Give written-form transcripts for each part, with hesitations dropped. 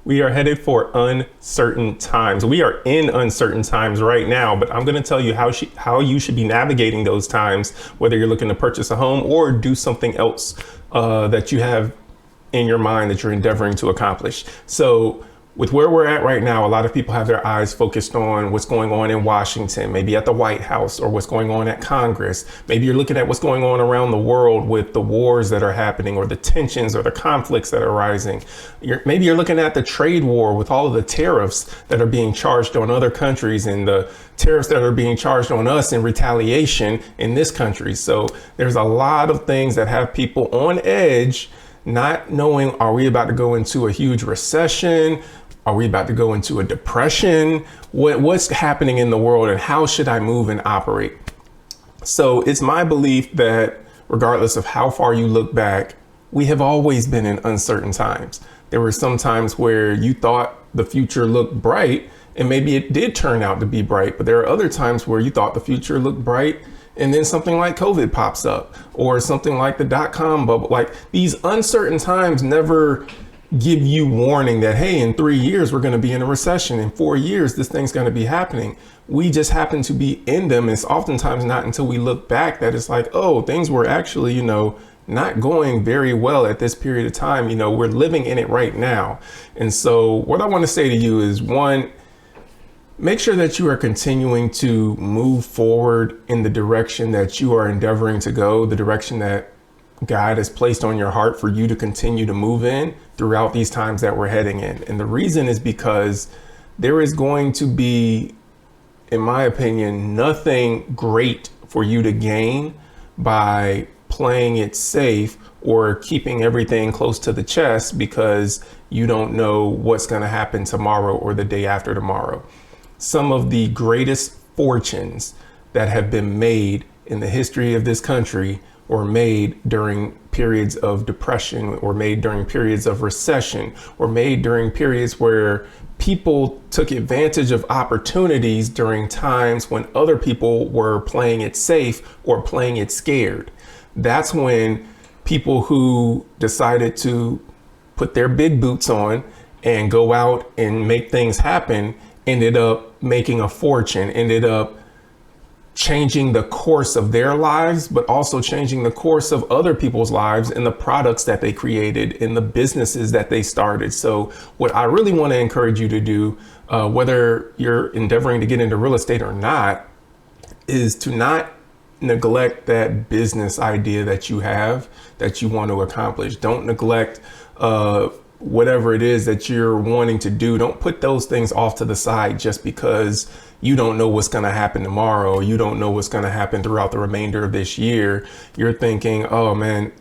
We are headed for uncertain times. We are in uncertain times right now, but I'm going to tell you how you should be navigating those times, whether you're looking to purchase a home or do something else that you have in your mind that you're endeavoring to accomplish. So with where we're at right now, a lot of people have their eyes focused on what's going on in Washington, maybe at the White House, or what's going on at Congress. Maybe you're looking at what's going on around the world with the wars that are happening, or the tensions or the conflicts that are rising. Maybe you're looking at the trade war with all of the tariffs that are being charged on other countries and the tariffs that are being charged on us in retaliation in this country. So there's a lot of things that have people on edge, not knowing, are we about to go into a huge recession? Are we about to go into a depression? What's happening in the world, and how should I move and operate? So it's my belief that regardless of how far you look back, we have always been in uncertain times. There were some times where you thought the future looked bright, and maybe it did turn out to be bright, but there are other times where you thought the future looked bright, and then something like COVID pops up, or something like the dot-com bubble. Like, these uncertain times never give you warning that, hey, in 3 years, we're going to be in a recession. In 4 years, this thing's going to be happening. We just happen to be in them. It's oftentimes not until we look back that it's like, oh, things were actually, not going very well at this period of time. We're living in it right now. And so what I want to say to you is, one, make sure that you are continuing to move forward in the direction that you are endeavoring to go, the direction that God has placed on your heart for you to continue to move in throughout these times that we're heading in. And the reason is because there is going to be, in my opinion, nothing great for you to gain by playing it safe or keeping everything close to the chest, because you don't know what's going to happen tomorrow or the day after tomorrow. Some of the greatest fortunes that have been made in the history of this country or made during periods of depression, or made during periods of recession, or made during periods where people took advantage of opportunities during times when other people were playing it safe or playing it scared. That's when people who decided to put their big boots on and go out and make things happen ended up making a fortune, ended up changing the course of their lives, but also changing the course of other people's lives and the products that they created and the businesses that they started. So what I really want to encourage you to do, whether you're endeavoring to get into real estate or not, is to not neglect that business idea that you have, that you want to accomplish. Don't neglect whatever it is that you're wanting to do. Don't put those things off to the side just because you don't know what's going to happen tomorrow. You don't know what's going to happen throughout the remainder of this year. You're thinking, oh man,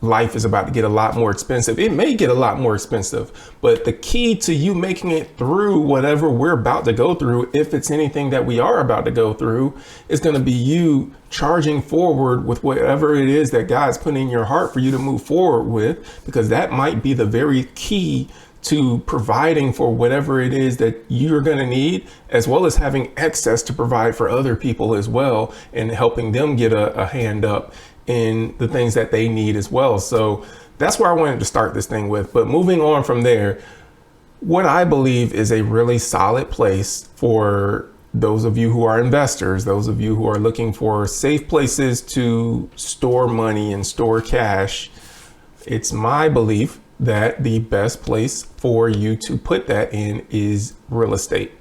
life is about to get a lot more expensive. It may get a lot more expensive, but the key to you making it through whatever we're about to go through, if it's anything that we are about to go through, is going to be you charging forward with whatever it is that God's putting in your heart for you to move forward with, because that might be the very key to providing for whatever it is that you're going to need, as well as having excess to provide for other people as well, and helping them get a hand up in the things that they need as well. So that's where I wanted to start this thing with. But moving on from there, what I believe is a really solid place for those of you who are investors, those of you who are looking for safe places to store money and store cash, it's my belief that the best place for you to put that in is real estate.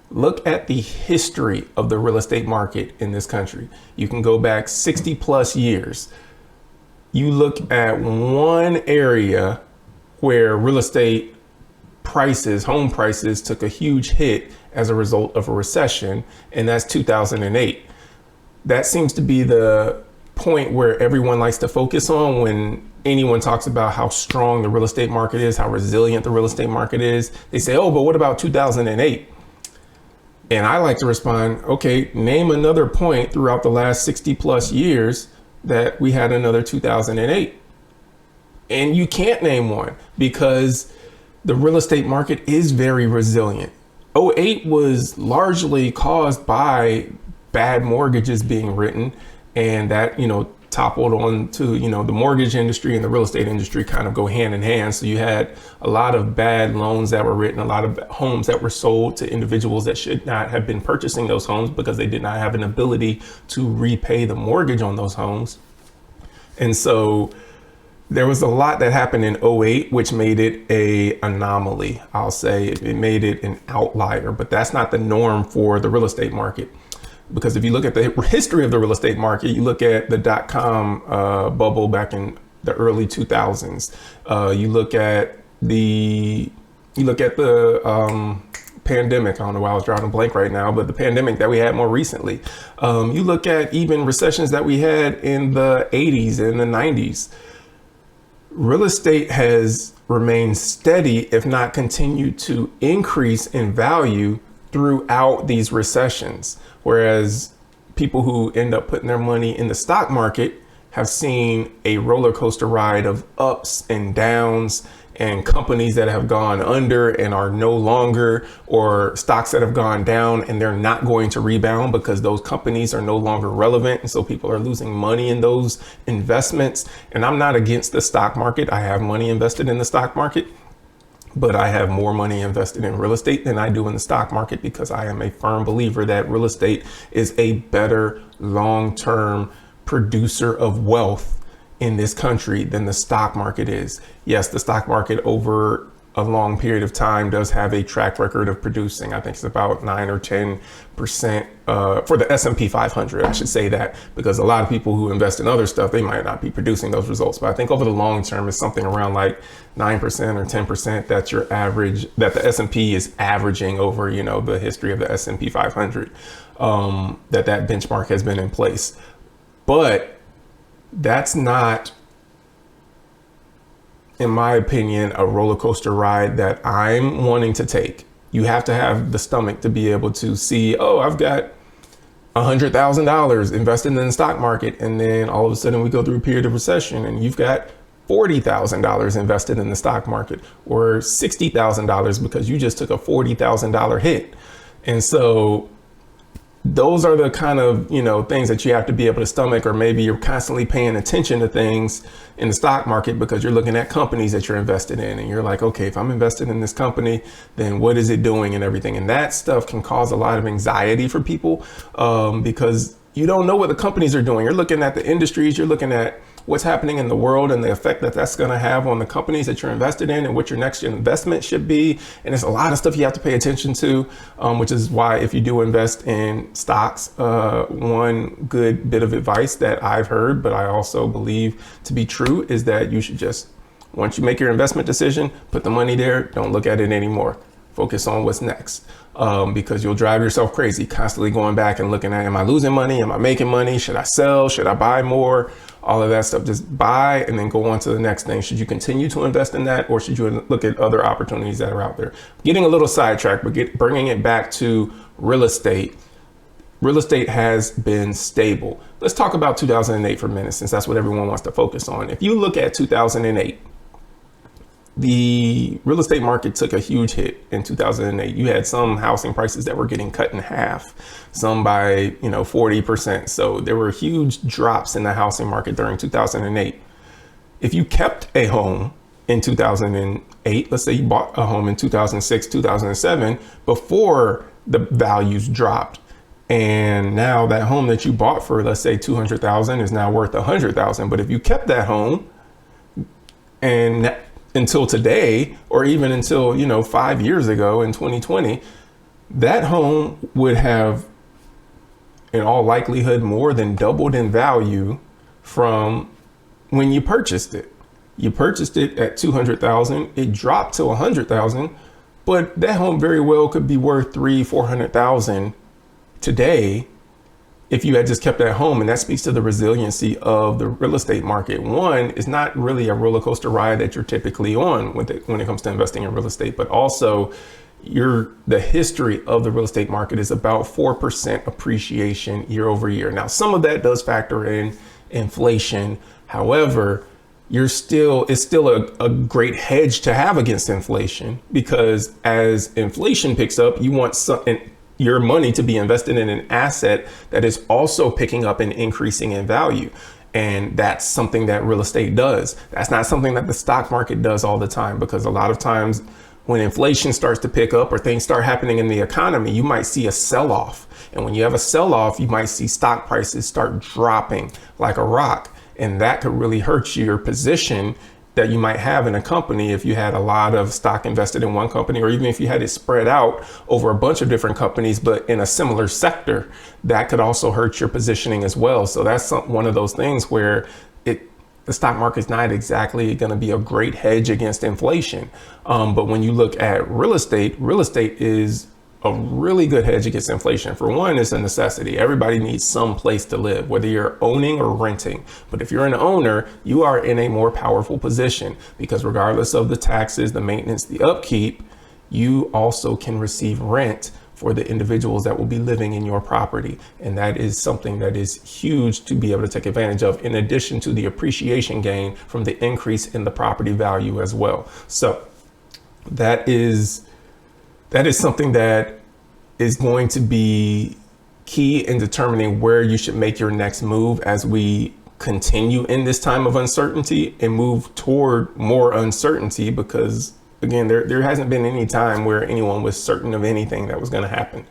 Look at the history of the real estate market in this country. You can go back 60 plus years. You look at one area where real estate prices, home prices, took a huge hit as a result of a recession, and that's 2008. That seems to be the point where everyone likes to focus on when anyone talks about how strong the real estate market is, how resilient the real estate market is. They say, oh, but what about 2008? And I like to respond, okay, name another point throughout the last 60 plus years that we had another 2008. And you can't name one, because the real estate market is very resilient. '08 was largely caused by bad mortgages being written, and that, toppled on to, the mortgage industry and the real estate industry kind of go hand in hand. So you had a lot of bad loans that were written, a lot of homes that were sold to individuals that should not have been purchasing those homes because they did not have an ability to repay the mortgage on those homes. And so there was a lot that happened in '08, which made it a anomaly. I'll say it made it an outlier, but that's not the norm for the real estate market. Because if you look at the history of the real estate market, you look at the dot-com bubble back in the early 2000s. You look at the pandemic. I don't know why I was drawing a blank right now, but the pandemic that we had more recently. You look at even recessions that we had in the 80s and the 90s. Real estate has remained steady, if not continued to increase in value throughout these recessions. Whereas people who end up putting their money in the stock market have seen a roller coaster ride of ups and downs, and companies that have gone under and are no longer, or stocks that have gone down and they're not going to rebound because those companies are no longer relevant. And so people are losing money in those investments. And I'm not against the stock market. I have money invested in the stock market, but I have more money invested in real estate than I do in the stock market because I am a firm believer that real estate is a better long-term producer of wealth in this country than the stock market is. Yes, the stock market over a long period of time does have a track record of producing. I think it's about 9 or 10% for the S&P 500. I should say that, because a lot of people who invest in other stuff, they might not be producing those results. But I think over the long term, it's something around like 9% or 10% that's your average, that the S&P is averaging over, the history of the S&P 500, that benchmark has been in place. But that's not, in my opinion, a roller coaster ride that I'm wanting to take. You have to have the stomach to be able to see, oh, I've got $100,000 invested in the stock market. And then all of a sudden we go through a period of recession and you've got $40,000 invested in the stock market, or $60,000 because you just took a $40,000 hit. And so those are the kind of, things that you have to be able to stomach, or maybe you're constantly paying attention to things in the stock market because you're looking at companies that you're invested in and you're like, okay, if I'm invested in this company, then what is it doing and everything? And that stuff can cause a lot of anxiety for people because you don't know what the companies are doing. You're looking at the industries, you're looking at what's happening in the world and the effect that that's going to have on the companies that you're invested in and what your next investment should be. And there's a lot of stuff you have to pay attention to, which is why if you do invest in stocks, one good bit of advice that I've heard, but I also believe to be true, is that you should just, once you make your investment decision, put the money there, don't look at it anymore. Focus on what's next, because you'll drive yourself crazy constantly going back and looking at, am I losing money? Am I making money? Should I sell? Should I buy more? All of that stuff. Just buy and then go on to the next thing. Should you continue to invest in that, or should you look at other opportunities that are out there? Getting a little sidetracked, but bringing it back to real estate. Real estate has been stable. Let's talk about 2008 for a minute, since that's what everyone wants to focus on. If you look at 2008, the real estate market took a huge hit in 2008. You had some housing prices that were getting cut in half, some by 40%. So there were huge drops in the housing market during 2008. If you kept a home in 2008, let's say you bought a home in 2006, 2007, before the values dropped, and now that home that you bought for, let's say, $200,000 is now worth $100,000. But if you kept that home and until today, or even until 5 years ago in 2020, that home would have, in all likelihood, more than doubled in value from when you purchased it. You purchased it at $200,000, it dropped to $100,000, but that home very well could be worth $300,000-$400,000 today if you had just kept that home. And that speaks to the resiliency of the real estate market. One, it's not really a roller coaster ride that you're typically on when it comes to investing in real estate, but also the history of the real estate market is about 4% appreciation year over year. Now, some of that does factor in inflation. However, it's still a great hedge to have against inflation, because as inflation picks up, you want your money to be invested in an asset that is also picking up and increasing in value. And that's something that real estate does. That's not something that the stock market does all the time, because a lot of times when inflation starts to pick up or things start happening in the economy, you might see a sell-off. And when you have a sell-off, you might see stock prices start dropping like a rock. And that could really hurt your position that you might have in a company if you had a lot of stock invested in one company, or even if you had it spread out over a bunch of different companies, but in a similar sector, that could also hurt your positioning as well. So that's one of those things where the stock market's not exactly going to be a great hedge against inflation. But when you look at real estate is a really good hedge against inflation. For one, it's a necessity. Everybody needs some place to live, whether you're owning or renting. But if you're an owner, you are in a more powerful position, because regardless of the taxes, the maintenance, the upkeep, you also can receive rent for the individuals that will be living in your property. And that is something that is huge to be able to take advantage of, in addition to the appreciation gain from the increase in the property value as well. So that is something that is going to be key in determining where you should make your next move as we continue in this time of uncertainty and move toward more uncertainty, because again, there hasn't been any time where anyone was certain of anything that was going to happen.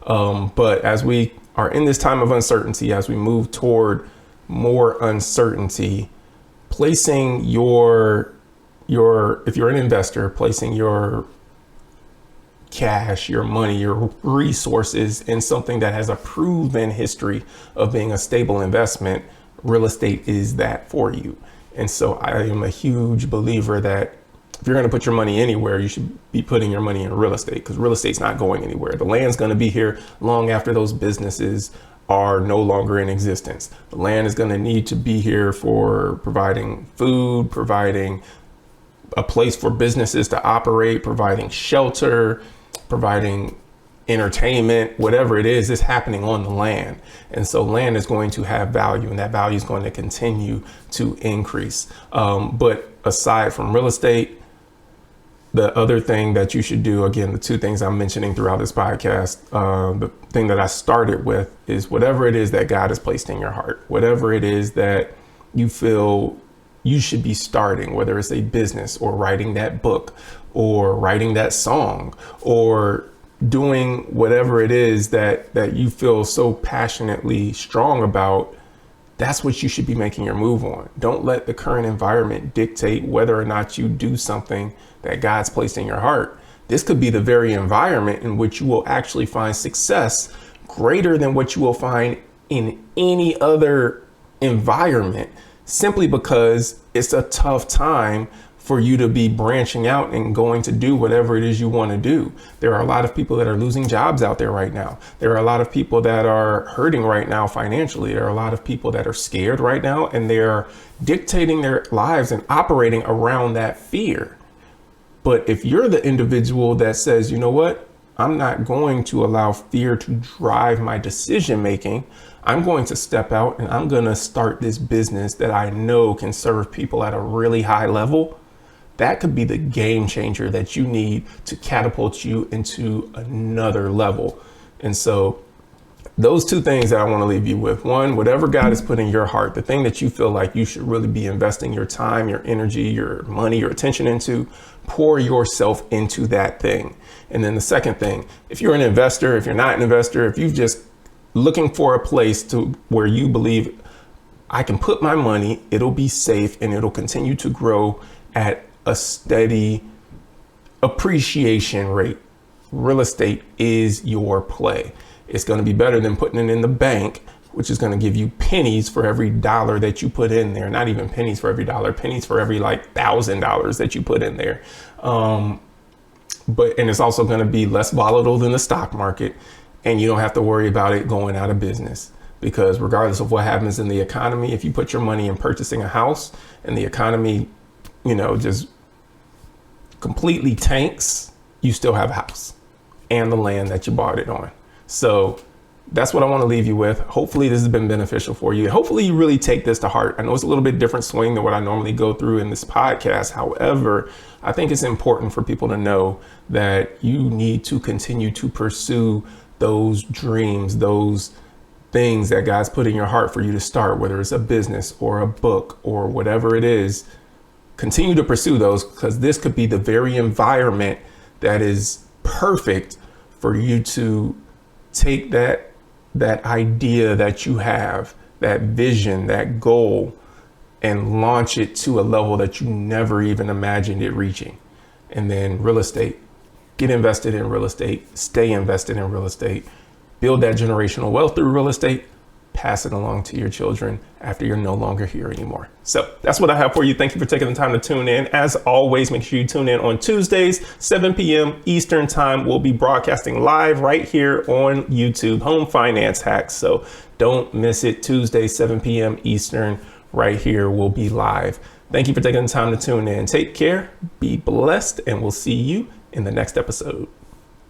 But as we are in this time of uncertainty, as we move toward more uncertainty, placing if you're an investor, placing your cash, your money, your resources in something that has a proven history of being a stable investment, real estate is that for you. And so I am a huge believer that if you're going to put your money anywhere, you should be putting your money in real estate, because real estate's not going anywhere. The land's going to be here long after those businesses are no longer in existence. The land is going to need to be here for providing food, providing a place for businesses to operate, providing shelter, providing entertainment, whatever it is happening on the land. And so land is going to have value, and that value is going to continue to increase. But aside from real estate, the other thing that you should do, again, the two things I'm mentioning throughout this podcast, the thing that I started with is whatever it is that God has placed in your heart, whatever it is that you feel you should be starting, whether it's a business or writing that book or writing that song or doing whatever it is that you feel so passionately strong about, that's what you should be making your move on. Don't let the current environment dictate whether or not you do something that God's placed in your heart. This could be the very environment in which you will actually find success greater than what you will find in any other environment, simply because it's a tough time for you to be branching out and going to do whatever it is you want to do. There are a lot of people that are losing jobs out there right now. There are a lot of people that are hurting right now financially. There are a lot of people that are scared right now, and they're dictating their lives and operating around that fear. But if you're the individual that says, you know what, I'm not going to allow fear to drive my decision making. I'm going to step out and I'm going to start this business that I know can serve people at a really high level. That could be the game changer that you need to catapult you into another level. And so those two things that I want to leave you with: one, whatever God has put in your heart, the thing that you feel like you should really be investing your time, your energy, your money, your attention into, pour yourself into that thing. And then the second thing, if you're an investor, if you're not an investor, if you've just looking for a place to where you believe I can put my money, it'll be safe and it'll continue to grow at a steady appreciation rate, real estate is your play. It's going to be better than putting it in the bank, which is going to give you pennies for every dollar that you put in there. Not even pennies for every dollar, pennies for every like $1,000 that you put in there. And it's also going to be less volatile than the stock market. And you don't have to worry about it going out of business, because regardless of what happens in the economy, if you put your money in purchasing a house and the economy, just completely tanks, you still have a house and the land that you bought it on. So that's what I want to leave you with. Hopefully this has been beneficial for you. Hopefully you really take this to heart. I know it's a little bit different swing than what I normally go through in this podcast. However, I think it's important for people to know that you need to continue to pursue those dreams, those things that God's put in your heart for you to start, whether it's a business or a book or whatever it is, continue to pursue those, because this could be the very environment that is perfect for you to take that idea that you have, that vision, that goal, and launch it to a level that you never even imagined it reaching. And then real estate, get invested in real estate, stay invested in real estate, build that generational wealth through real estate, pass it along to your children after you're no longer here anymore. So that's what I have for you. Thank you for taking the time to tune in. As always, make sure you tune in on Tuesdays, 7 p.m. Eastern time. We'll be broadcasting live right here on YouTube, Home Finance Hacks. So don't miss it. Tuesday, 7 p.m. Eastern, right here. We'll be live. Thank you for taking the time to tune in. Take care, be blessed, and we'll see you in the next episode.